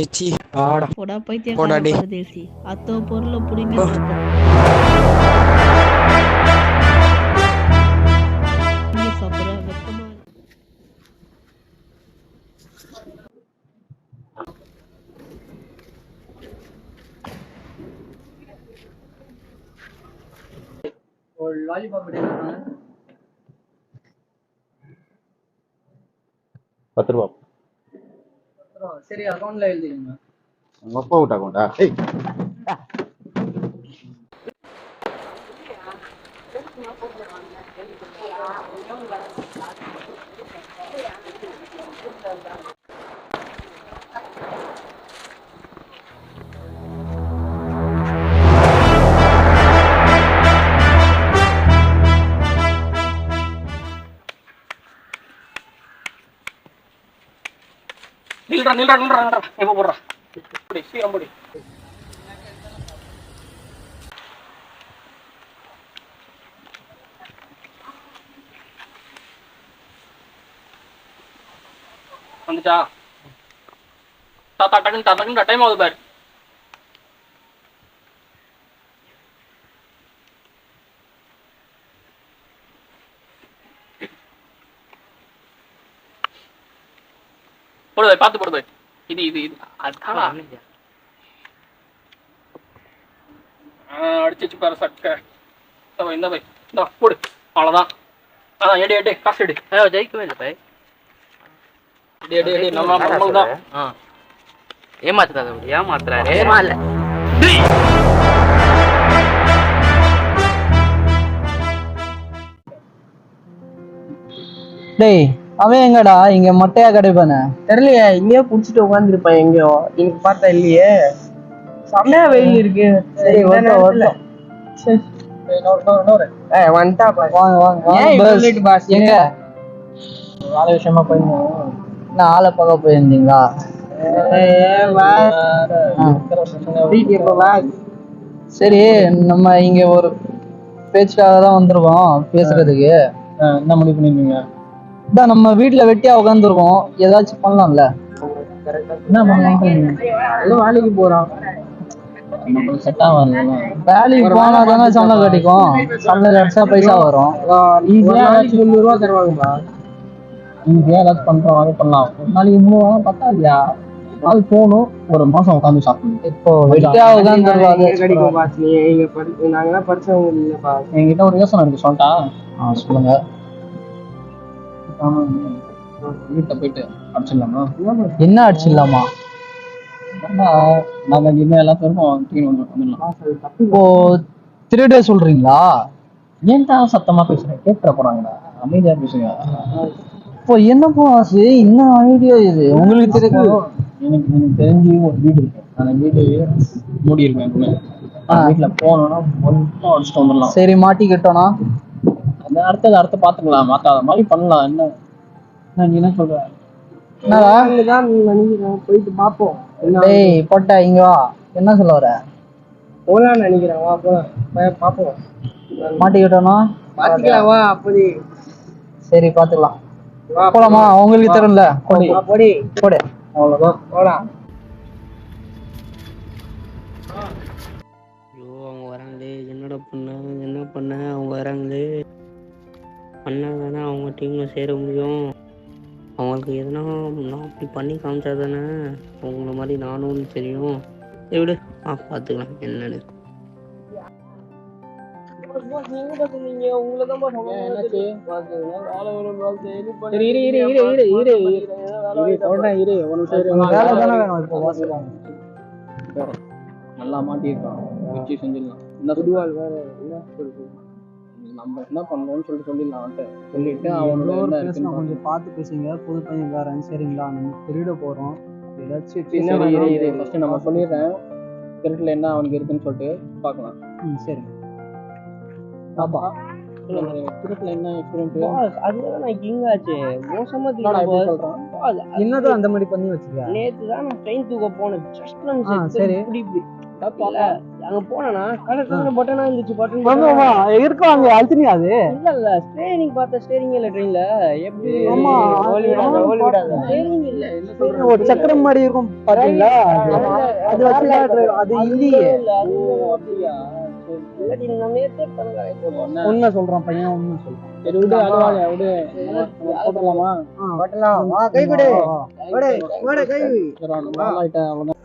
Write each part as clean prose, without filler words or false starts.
ஏச்சி ஆடா போடா போடா பைத்தியக்கார டேய். பரதேசி. அத்தோ பொருளை புடிங்க சாப்பிடுங்க சாப்பிடுற வெக்கமா இல்ல? ஒரு லாலிபாப் எடுக்கணும். 10 ரூபா. சரி அக்கௌண்ட்ல எழுதிடுங்க. உங்க அப்பா விட்ட அக்கௌண்டா? ஏய் நில்றா எப்ப போடுறா இப்படி சீரம் போடி. வந்துச்சா? தாத்தா டக்குன்னு டைம் ஆகுது பாரு. போடுவாய் பார்த்து போடுவாய். இது அதாடா அடிச்சு வச்சு பாரு சக்க. இந்த பை இந்த போடு அவ்வளோதான். அதான் எடு காசு எடு. ஜெயிக்கவே இல்லை பை. எடு நம்ம தான் ஏமாத்துறாரு ஏமாத்துறாரு. டேய் அவன் எங்கடா இங்க மொட்டையா கிடைப்பானே? தெரியலையே, இங்கேயே புடிச்சிட்டு உட்காந்துருப்பான் எங்கேயோ. எனக்கு பார்த்தா இல்லையே. செம்மையா வெயில் இருக்கு. சரி வரட்டும். வந்துட்டா வாங்க பாஸ். எங்க வேலை விஷயமா போயிருந்தோம். நான் ஆளை பார்க்க போயிருந்தீங்களா? சரி நம்ம இங்க ஒரு பேச்சுக்காக தான் வந்திருக்கோம் பேசுறதுக்கு. என்ன முடிவு பண்ணிருக்கீங்க? இதான் நம்ம வீட்டுல வெட்டியா உட்காந்துருக்கோம், ஏதாச்சும் பண்ணலாம்ல? என்ன பண்ணலாம்? வேலைக்கு போறான், செட் ஆகும். வேலைக்கு போனா தானே சம்பளம் கிடைக்கும். சம்பளம் கிடைச்சா பைசா வரும். ஈஸியா 300 ரூபா தருவாங்கப்பா. ஈஸியா ஏதாச்சும் பண்றோம், அது பண்ணலாம். ஒரு நாளைக்கு 3 பத்தாதியா? அது போகணும், ஒரு மாசம் உட்காந்து சாப்பிடணும். இப்போ வெட்டியா உட்காந்துருவாங்க. நாங்கெல்லாம் படிச்சவங்க இல்லப்பா. என்கிட்ட ஒரு யோசனை இருக்கு, சொல்லிட்டா? சொல்லுங்க. வீட்டை போயிட்டு அடிச்சிடலாமா? என்ன அடிச்சிடலாமா? நாங்க இனிமே எல்லாத்துக்கும் வந்துடலாம். இப்போ திருட சொல்றீங்களா? ஏன்டா சத்தமா பேசுறேன்? கேட்க போறாங்கடா, அமைதியா பேசுங்க. இப்போ என்னப்போ ஆசை, என்ன ஐடியா இது உங்களுக்கு தெரியும்? எனக்கு தெரிஞ்சு ஒரு வீடு இருக்கு, அந்த வீடு மூடி இருக்கேன். வீட்டுல போனோம்னா ஒன்றும் அடிச்சுட்டு வந்துடலாம். சரி மாட்டிக்கிட்டோம்னா அந்த அடுத்து பாத்துக்கலாம், மாத்தாத மாதிரி பண்ணலாம். என்ன நீ என்ன சொல்ற? போயிட்டு பாப்போம். டேய் போட்டா இங்க வா, என்ன சொல்ல வர? போலான்னு நினைக்கிறேன், வா போலாம் பாப்போம். மாட்டிக்கிட்டோம்னா பாத்துக்கலாம், வா அப்படி. சரி பாத்துக்கலாம், போலாமா? உங்களுக்கு தெரியும்ல, போடி போடு. அவ்வளவுதான், போலாம். ஐயோ அவங்க வராங்களே, என்னோட பொண்ணு என்ன பண்ண? அவங்க வராங்களே, பண்ணாதானே அவங்க டீம்ல சேர முடியும். அவங்களுக்கு எதனா நான் அப்படி பண்ணி காமிச்சா தானே அவங்கள மாதிரி நானும் தெரியும். எப்படி பார்த்துக்கலாம் என்னன்னு. சொல்றேன் இரு ஒரு நிமிஷம் வேலை தானே வேணும் இப்போ வாசல். நல்லா மாட்டியிருக்கான் வச்சு செஞ்சிடலாம் இந்த சுடுவாள் வேற என்ன சொல்றது நம்ம என்ன பண்ணணும்னு சொல்லிடலாம் அவன்கிட்ட சொல்லிட்டு அவனோட பேசினா கொஞ்சம் பார்த்து பேசுங்க. புது பையன் வேற சரிங்களா? நம்ம திருட போறோம். ஏதாச்சும் ஃபர்ஸ்ட் நம்ம சொல்லிடுறேன் திருட்டுல என்ன அவனுக்கு இருக்குன்னு சொல்லிட்டு பார்க்கலாம். சரி பாப்பா திருட்டுல என்ன எக்ஸ்பீரியன்ஸ்? அதுதான் நான் கிங் ஆச்சு மோசமா சொல்றான். என்னதான் அந்த மாதிரி பண்ணி வச்சிருக்க? நேத்து தான் நான் ட்ரெயின் தூக்க போனேன். சரி இப்படி அங்க போனா கலர் பட்டனா இருந்துச்சு. பட்டன் இருக்காங்க அழுத்தினியா? அது இல்ல ஸ்டேரிங் பார்த்தா ஸ்டேரிங் இல்ல ட்ரெயின்ல எப்படி ஸ்டேரிங் இல்ல ஒரு சக்கரம் மாதிரி இருக்கும் பாத்தீங்களா? அது அது இல்லையே. உண்மை சொல்றான் பையன், உண்மை சொல்றான். சரி விடு அதுவாக விடு போட்டலாமா? போட்டலாம். கை விடு கை அவ்வளவுதான்.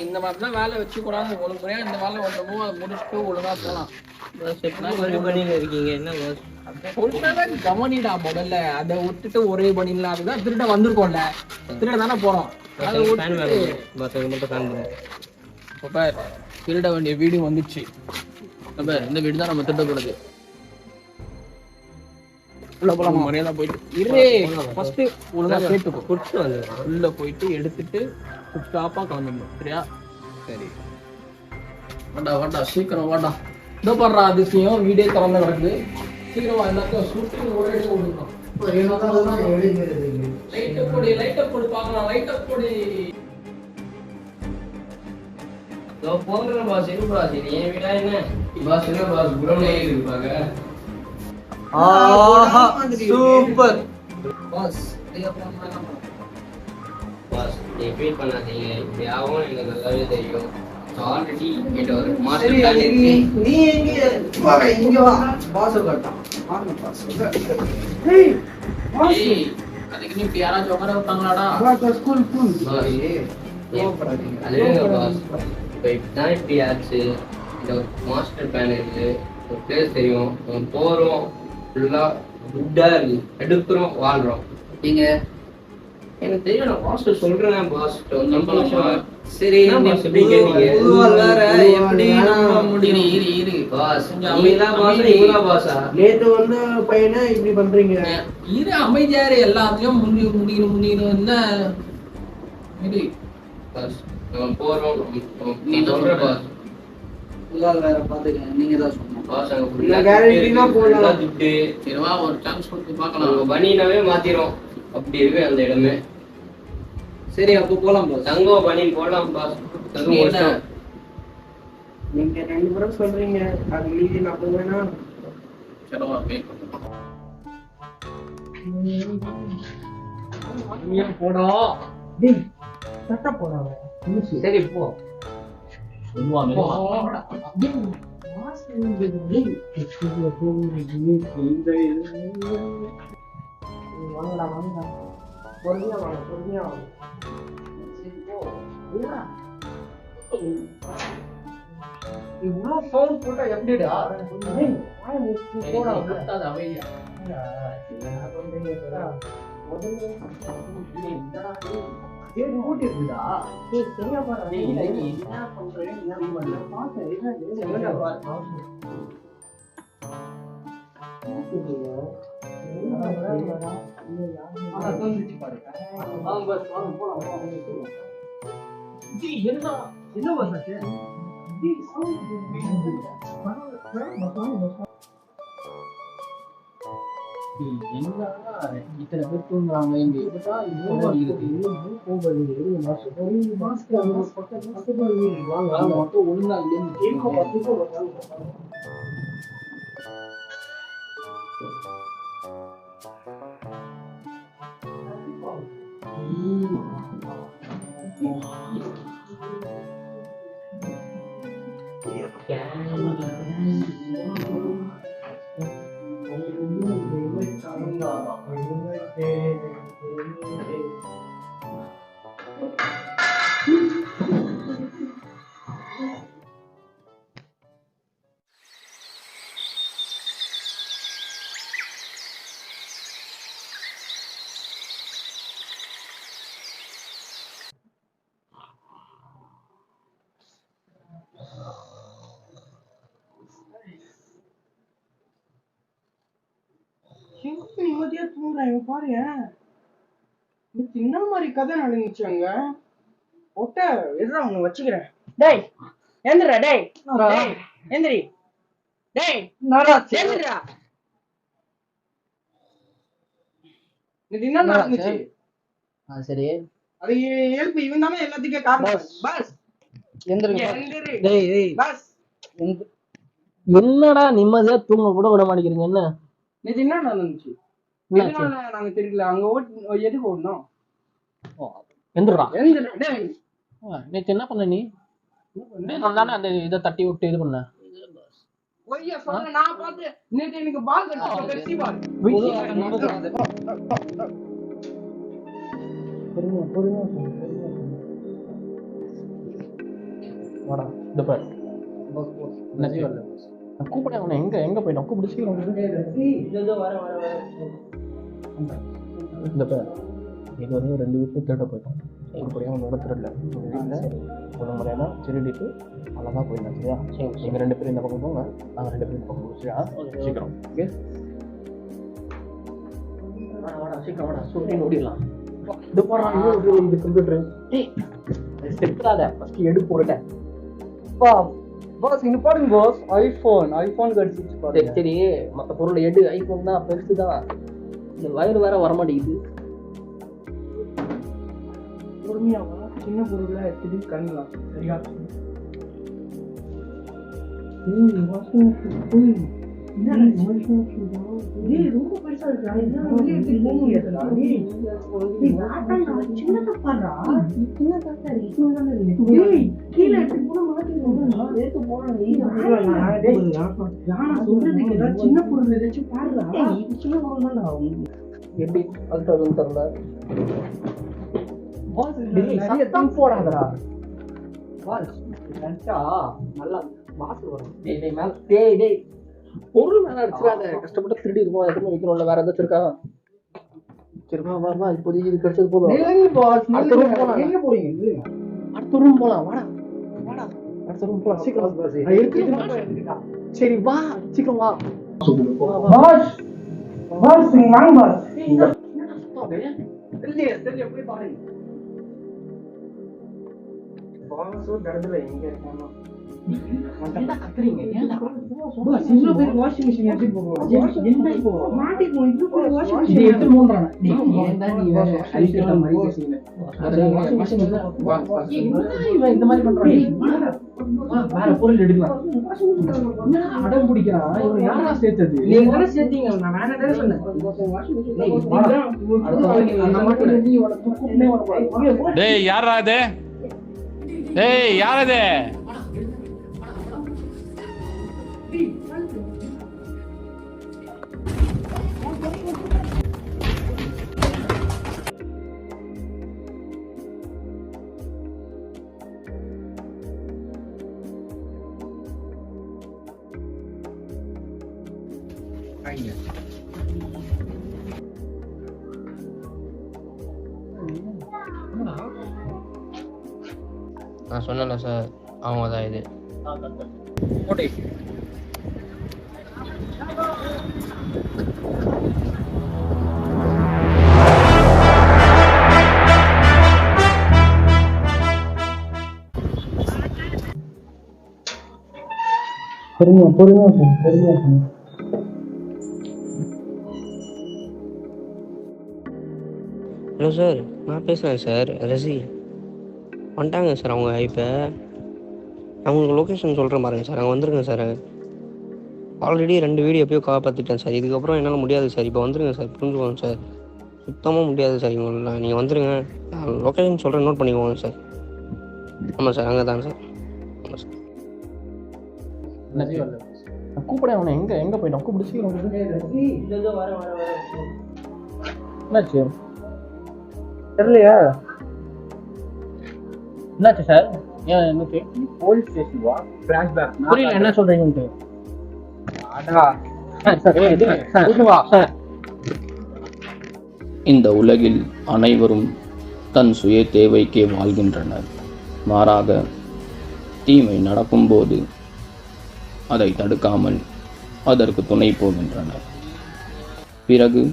இந்த மாதிரிதான் வேலை வச்சு கூடாது. ஒழுங்கு முறையா இந்த வேலை ஒன்றமோ அதை முடிச்சுட்டு ஒழுங்கா போலாம். இருக்கீங்க என்ன சொல்றத கவனிடா. முதல்ல அதை விட்டுட்டு ஒரே பண்ணிடலாம். அதுதான் திருட வந்திருக்கோம்ல, திருட தானே போறோம். அதை திருட வேண்டிய வீடு வந்துச்சு. இந்த வீடு தான் நம்ம திருடக்கூடாது. உள்ள போலாமா? மரியாதை போயிட்டு இரு. ஃபர்ஸ்ட் ஒழுங்கா கேட்டுக்கோ. உள்ள போயிட்டு எடுத்துட்டு ஸ்டாப்பா கிளம்பிடணும். சரியா? சரி வாடா சீக்கிரம் வாடா. இதோ பாடுறா அதிசயம், வீடே திறந்து கிடக்குது. சீக்கிரமா எல்லாத்தையும் சுட்டு ஒரே ஓடுறோம். லைட்டை போடு பார்க்கலாம். லைட்டை போடு. போங்கிற பாஸ் இரு பாஸ். நீ ஏன் வீடா என்ன பாஸ்? என்ன பாஸ் குரலே இருப்பாங்க. சூப்பர் பாஸ் பாஸ் நீ ஃபீல் பண்ணாதீங்க. இப்படி ஆகும் எனக்கு நல்லாவே தெரியும். ஆல்ரெடி என்கிட்ட ஒரு மாஸ்டர் பிளான் இருக்கு. நீ இங்க வா பாஸ் கட்டா வாங்க பாஸ். ஏய் அதுக்கு நீ யாராச்சும் உட்கார விட்டாங்களாடா? ஸ்கூல் பாஸ் அதுங்க பாஸ் இப்போ இப்படிதான் இப்படி ஆச்சு. இந்த ஒரு மாஸ்டர் பிளான் இருக்கு. ஒரு பிளேஸ் தெரியும். போறோம் ஃபுல்லா குட்டா இருக்கு. எடுக்கிறோம் வாழ்றோம். நீங்க எனக்கு தெரியும். நான் பாஸ்டர் சொல்றேன் பாஸ். ரொம்ப வருஷம் சரி எப்படி கேட்டீங்க? எப்படி நம்ம முடியும்? இரு பாஸ் நீங்களாம் பாஸ் நீங்களா பாஸா? நேத்து வந்து பையனை இப்படி பண்றீங்க. இரு அமைதியாரு. எல்லாத்தையும் முடிக்கணும் என்ன இரு பாஸ். நம்ம போறோம். நீ சொல்ற பாஸ். வேற பாத்துக்க. நீங்க தான் சொன்னீங்க பாஸ். அங்க போலாம். சரிவா ஒரு சான்ஸ் கொடுத்து பார்க்கலாம். நம்ம பனினாவே மாத்திரும். அப்படி இருக்கு அந்த இடமே. சரி அப்போ போலாம் பாஸ். தங்கம் பனின் போடலாம் பாஸ். தங்கம் நீங்க 2 பேரும் சொல்றீங்க. அது மீதி நான் வேணா. சரிவா போடா. டேய் சட்ட போடாத. சரி போ. இவ்வளவு சவுண்ட் போட்டா எப்படிடா? போடாத அமைதியா. இத்தனை பேர் தூங்குறாங்க இங்க. மட்டும் ஒழுங்கா நிம்மதியா தூங்குறாங்க பாருங்க. சின்ன மாதிரி கதை நடந்துச்சு அங்க. ஒட்ட எதுதான் உன்னை வச்சுக்கிறேன். டேய் எந்திரா, டேய் டேய் எந்திரி, டேய் எந்திரா. இது என்ன நடந்துச்சு? சரி அது எழுப்பு. இவன் தானே எல்லாத்துக்கும் காரணம். பஸ் எந்திரிங்க. எந்திரி டேய் டேய் பஸ். என்னடா நிம்மதியா தூங்க கூட விட மாட்டேங்கிறீங்க? என்ன இது என்ன நடந்துச்சு? எதனால நாங்க தெரியல. அங்க எதுக்கு ஓடணும்? எந்திரா. எந்திரா டேய். நேத்து என்ன பண்ண நீ? நான் தானே அந்த இதை தட்டி விட்டு இது பண்ண. ஒய்யா சொல்ல நான் பார்த்து நேத்து எனக்கு பால் கட்டி கட்சி பால். பொறுமையா வாடா இந்த பாரு. கூப்பிட அவனை எங்க போயிட்டான்? கூப்பிடு சீக்கிரம். இந்த பாரு, இது வந்து 2 வீட்டுக்கு திருட போயிட்டோம். இப்படியா அவனோட திருடல ஒரு முறையா திருடிட்டு அழகா போயிடலாம். சரியா? நீங்க 2 பேரும் இந்த பக்கம் போங்க, நாங்க 2 பேரும் இந்த பக்கம் போவோம். சரியா? சீக்கிரம். ஓகே வாடா சீக்கிரம் வாடா. சூட்டிங் ஓடிடலாம். இது போறான் இந்த கம்ப்யூட்டர். செத்துறாத, ஃபர்ஸ்ட் எடு போறேன். பாஸ் இங்க பாருங்க பாஸ், ஐபோன் கடிச்சிச்சு பாருங்க. சரி மற்ற பொருள் எடு. ஐபோன் தான் பெருசு தான், இந்த வயர் வேற வரமாட்டேங்குது. பொறுமையாவா சின்ன பொருளா எடுத்துட்டு கண்ணலாம். சரியா? ரொம்ப பெருசா இருக்கா? போக முடியாதுடா. கீழே எடுத்து போன சின்ன பொருள் ஏதாச்சும் பாருடா. சின்ன பொருள் தான் எப்படி அல்ட்ராவும் தரல. சத்தம் போடாதடா. நல்லா வாசல் வரும். டேய் பொருள் மேல அடிச்சிடாத. கஷ்டப்பட்டு திருடி இருக்கோம், எதுவுமே வைக்கணும்ல. வேற ஏதாச்சும் இருக்கா? சரி வா இப்போதைக்கு இது கிடைச்சது போதும். அடுத்த ரூம் போலாம். வாடா அடுத்த ரூம் போலாம். சீக்கிரம். சரி வா சீக்கிரம் வா. பாஸ் வாங்க பாஸ். தெரியல போய் பாருங்க. பாஸோ கடத்துல எங்க இருக்கானோ? என்ன கத்துறீங்க? ஏன்டா பாஸ் இவ்ளோ பேர் வாஷிங் மெஷின் எடுத்து போறோம். என்ன இப்போ மாட்டிப்போம். இவ்ளோ பேர் வாஷிங் இது மெஷின் எடுத்து மூன்றானே. ஏன்டா நீ வேற அழிக்கிற மாதிரி பேசுறீங்க? வாஷிங் மெஷின் இவன் இந்த மாதிரி பண்றான். வேற பொருள் எடுக்கலாம். அடம் பிடிக்கிறான். இவன் யாரா சேர்த்தது? நீங்க தான சேர்த்தீங்க. நான் வேணாம்னு சொன்னேன். வாஷிங் மெஷின் டேய் யாரா இது? டேய் யார் இது? நான் சொன்னேன்ல சார், அவங்க தான் இது. பொறுமையா ஹலோ சார், நான் பேசுகிறேன் சார். ரசி வந்துட்டாங்க சார் அவங்க. இப்போ அவங்களுக்கு லொக்கேஷன் சொல்கிறேன் பாருங்கள் சார். அங்கே வந்துருங்க சார். ஆல்ரெடி 2 வீடியோ எப்போயோ காப்பாற்றிட்டேன் சார். இதுக்கப்புறம் என்னால் முடியாது சார். இப்போ வந்துருங்க சார். புரிஞ்சுக்கோங்க சார். சுத்தமாக முடியாது சார் இவங்களாம். நீங்கள் வந்துருங்க. லொக்கேஷன் சொல்கிறேன், நோட் பண்ணிக்கோங்க சார். ஆமாம் சார், அங்கே தான் சார். ஆமாம் சார். கூப்பிட அவனை எங்க போயிட்டான்? கூப்பிடு சீக்கிரம். என்னாச்சு தெரியலையா? என்னாச்சு சார்? ஏன் என்னச்சு? போலீஸ் ஸ்டேஷன் வா. ஃபிளாஷ்பேக். புரியல என்ன சொல்றீங்கன்ட்டு. இந்த உலகில் அனைவரும் தன் சுய தேவைக்கே வாழ்கின்றனர். மாறாக தீமை நடக்கும்போது அதை தடுக்காமல் அதற்கு துணை போகின்றனர். பிறகு